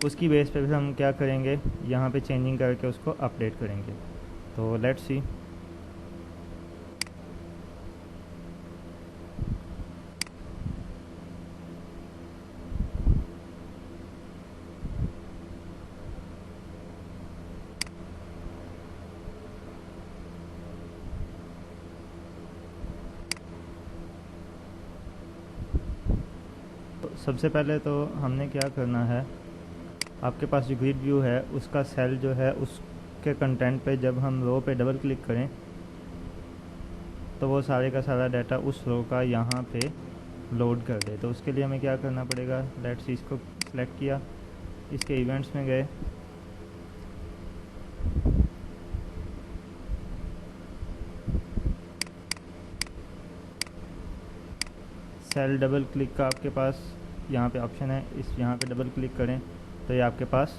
A: उसकी बेस पे फिर हम क्या करेंगे, यहाँ पे चेंजिंग करके उसको अपडेट करेंगे। तो लेट्स सी, सबसे पहले तो हमने क्या करना है, आपके पास जो ग्रिड व्यू है उसका सेल जो है उसके कंटेंट पे जब हम रो पे डबल क्लिक करें तो वो सारे का सारा डाटा उस रो का यहाँ पे लोड कर दे। तो उसके लिए हमें क्या करना पड़ेगा, लेट्स इसको सिलेक्ट किया, इसके इवेंट्स में गए, सेल डबल क्लिक का आपके पास यहाँ पे ऑप्शन है, इस यहाँ पे डबल क्लिक करें तो ये आपके पास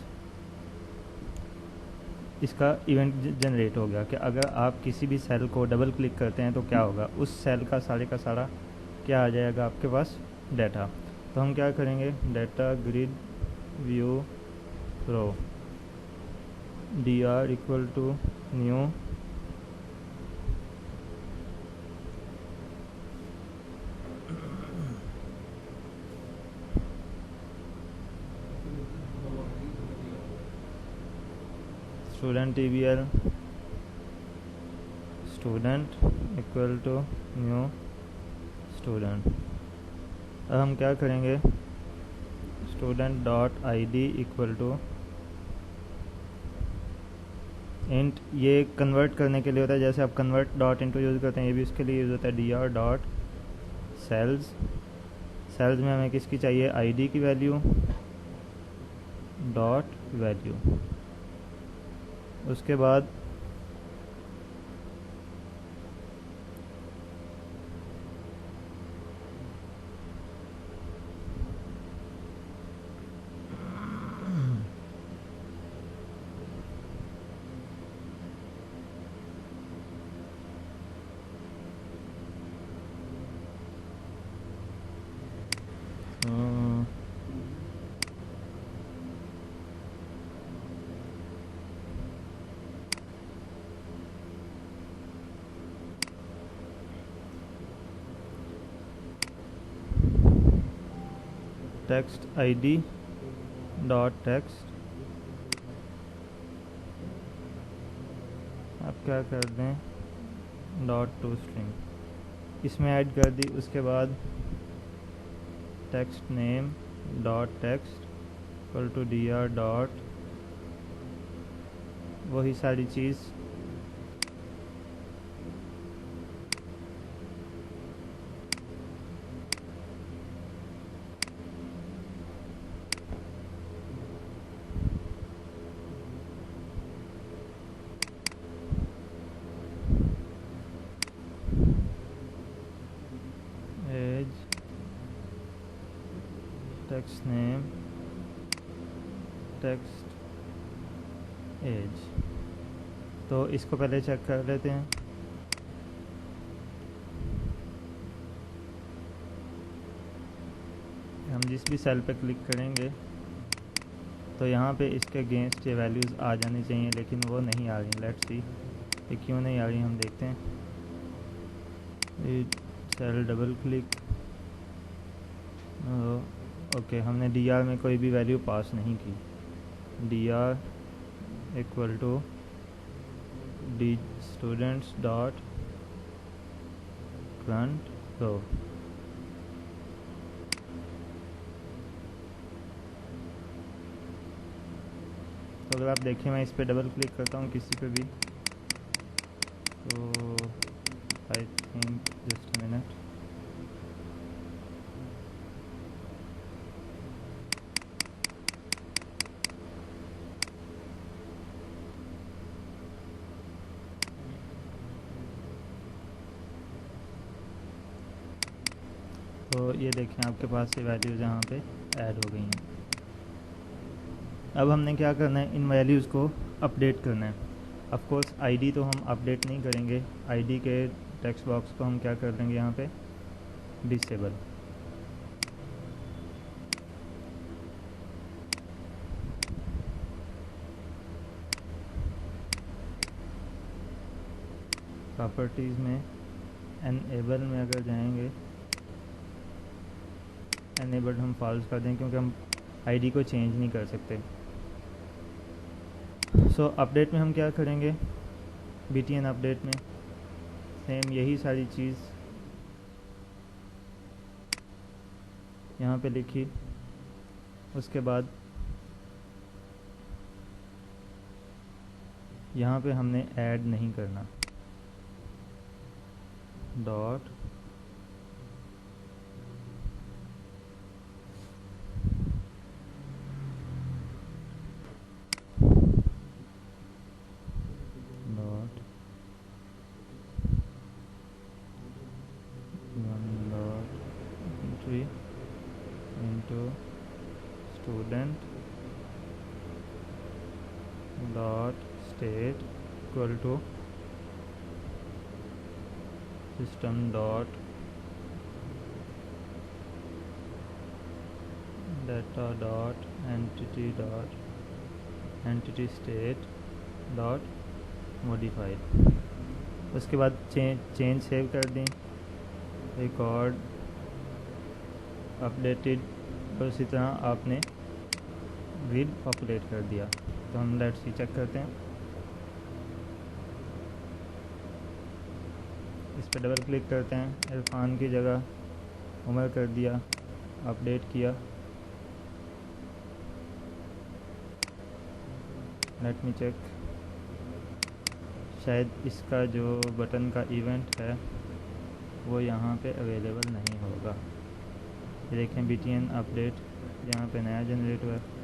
A: इसका इवेंट जनरेट हो गया कि अगर आप किसी भी सेल को डबल क्लिक करते हैं तो क्या होगा, उस सेल का सारा क्या आ जाएगा आपके पास, डाटा। तो हम क्या करेंगे, data grid view row dr equal to new student TBL student equal to new student. अब हम क्या करेंगे, student dot ID equal to int, ये कन्वर्ट करने के लिए होता है, जैसे आप कन्वर्ट डॉट इनटू यूज़ करते हैं, ये भी उसके लिए यूज़ होता है। dr डॉट सेल्स, सेल्स में हमें किसकी चाहिए, ID की वैल्यू डॉट वैल्यू। उसके बाद टेक्स्ट ID डॉट टेक्स्ट, आप क्या कर दें डॉट टू स्ट्रिंग, इसमें ऐड कर दी। उसके बाद text name dot text equal to dr dot वही सारी चीज़ as text name text as. तो इसको पहले चेक कर लेते हैं। हम जिस भी सेल पे क्लिक करेंगे तो यहाँ पे इसके अगेंस्ट ये वैल्यूज़ आ जानी चाहिए, लेकिन वो नहीं आ रही। लेट्स सी ये क्यों नहीं आ रही, हम देखते हैं। सेल डबल क्लिक, ओके, हमने dr में कोई भी वैल्यू पास नहीं की। dr equal to d students dot current row. तो अगर आप देखें, मैं इस पर डबल क्लिक करता हूँ किसी पे भी, तो आई थिंक जस्ट मिनट, तो ये देखें आपके पास ये वैल्यूज़ यहाँ पे ऐड हो गई हैं। अब हमने क्या करना है, इन वैल्यूज़ को अपडेट करना है। ऑफ कोर्स ID तो हम अपडेट नहीं करेंगे, ID के टेक्स्ट बॉक्स को हम क्या कर देंगे यहाँ पे डिसेबल। प्रॉपर्टीज़ में एनेबल में अगर जाएंगे, एनेबल्ड हम फॉल्स कर दें क्योंकि हम ID को चेंज नहीं कर सकते। सो अपडेट में हम क्या करेंगे, BTN अपडेट में सेम यही सारी चीज़ यहाँ पे लिखी। उसके बाद यहाँ पे हमने ऐड नहीं करना, dot into student dot state equal to system dot data dot entity state dot modified। उसके बाद चेंज सेव कर दें, रिकॉर्ड अपडेटेड, और इसी तरह आपने विद पॉपुलेट कर दिया। तो हम लेट्स सी चेक करते हैं। इस पर डबल क्लिक करते हैं, इरफान की जगह उमर कर दिया, अपडेट किया। लेट मी चेक, शायद इसका जो बटन का इवेंट है वो यहाँ पे अवेलेबल नहीं होगा। ये देखें BTN अपडेट यहाँ पे नया जनरेट हुआ है।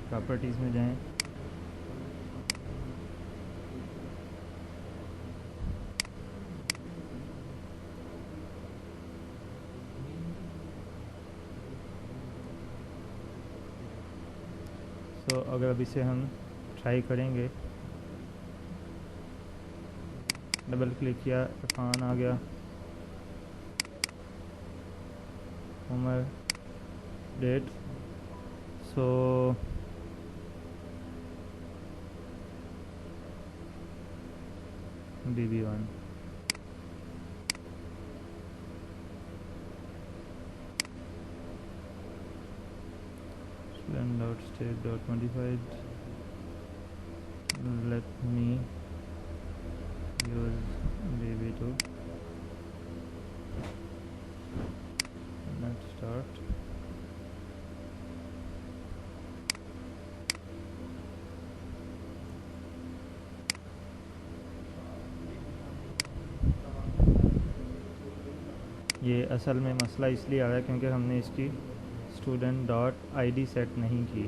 A: प्रॉपर्टीज़ में जाएं, तो अगर अब इसे हम ट्राई करेंगे, डबल क्लिक किया, इरफान आ गया, Umar date, so BB1 student.state.modified, let me use BB2, let's start। ये असल में मसला इसलिए आ रहा है क्योंकि हमने इसकी student.id सेट नहीं की।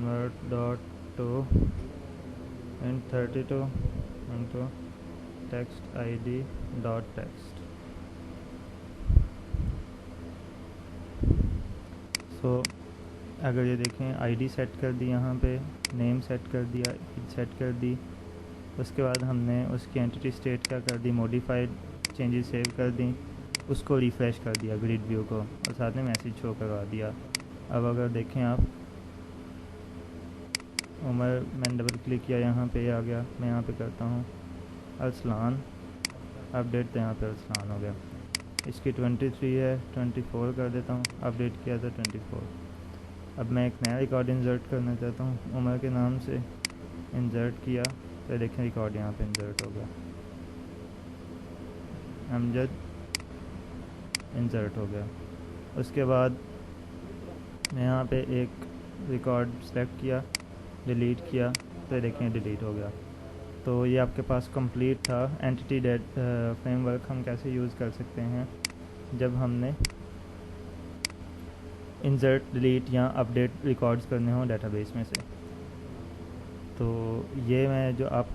A: convert.to int32 into text id dot text। सो अगर ये देखें आईडी सेट कर दी, यहाँ पे नेम सेट कर दिया, सेट कर दी, उसके बाद हमने उसकी एंटिटी स्टेट क्या कर दी, मॉडिफाइड चेंजेस सेव कर दी, उसको रिफ़्रेश कर दिया ग्रिड व्यू को, और साथ में मैसेज शो करवा दिया। अब अगर देखें आप, उमर मैंने डबल क्लिक किया, यहाँ पे आ गया, मैं यहाँ पे करता हूँ अरसलान अपडेट, तो यहाँ पे अरसलान हो गया। इसकी 23 है, 24 कर देता हूँ, अपडेट किया था 24। अब मैं एक नया रिकॉर्ड इंसर्ट करना चाहता हूँ, उमर के नाम से इंसर्ट किया, तो देखें रिकॉर्ड यहाँ पे इंसर्ट हो गया, अमजद इंसर्ट हो गया। उसके बाद मैं यहाँ पे एक रिकॉर्ड सेलेक्ट किया, डिलीट किया, तो देखें डिलीट हो गया। तो ये आपके पास कंप्लीट था एंटिटी फ्रेमवर्क हम कैसे यूज़ कर सकते हैं जब हमने इंसर्ट, डिलीट या अपडेट रिकॉर्ड्स करने हों डेटाबेस में से। तो ये मैं जो आप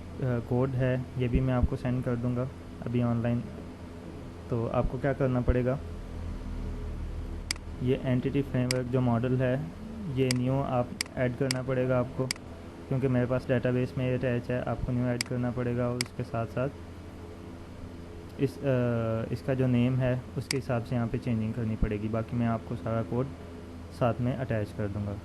A: कोड है ये भी मैं आपको सेंड कर दूंगा अभी ऑनलाइन। तो आपको क्या करना पड़ेगा, ये एंटिटी फ्रेमवर्क जो मॉडल है ये न्यू आप ऐड करना पड़ेगा आपको, क्योंकि मेरे पास डेटाबेस में ये अटैच है, आपको न्यू ऐड करना पड़ेगा। और उसके साथ साथ इसका जो नेम है उसके हिसाब से यहाँ पे चेंजिंग करनी पड़ेगी। बाकी मैं आपको सारा कोड साथ में अटैच कर दूँगा।